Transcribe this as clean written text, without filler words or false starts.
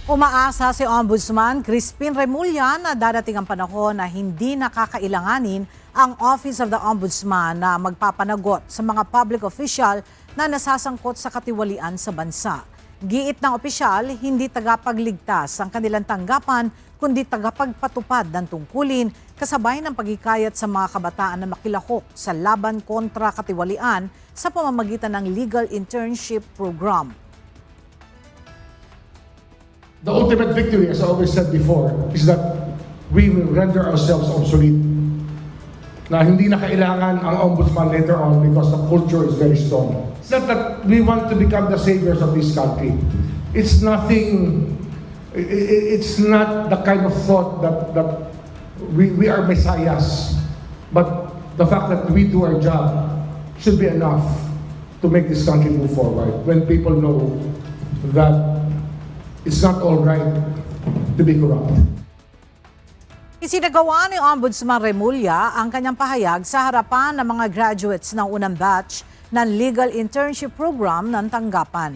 Umaasa si Ombudsman Crispin Remulla na darating ang panahon na hindi nakakailanganin ang Office of the Ombudsman na magpapanagot sa mga public official na nasasangkot sa katiwalian sa bansa. Giit ng opisyal, hindi tagapagligtas ang kanilang tanggapan kundi tagapagpatupad ng tungkulin kasabay ng paghikayat sa mga kabataan na makilahok sa laban kontra katiwalian sa pamamagitan ng Legal Internship Program. The ultimate victory, as I always said before, is that we will render ourselves obsolete. Na hindi na kailangan ang ombudsman later on because the culture is very strong. It's not that we want to become the saviors of this country. It's nothing, it's not the kind of thought that we are messiahs. But the fact that we do our job should be enough to make this country move forward. When people know that it's not all right to be corrupt. Isinagawa ni Ombudsman Remulla ang kanyang pahayag sa harapan ng mga graduates ng unang batch ng Legal Internship Program ng tanggapan.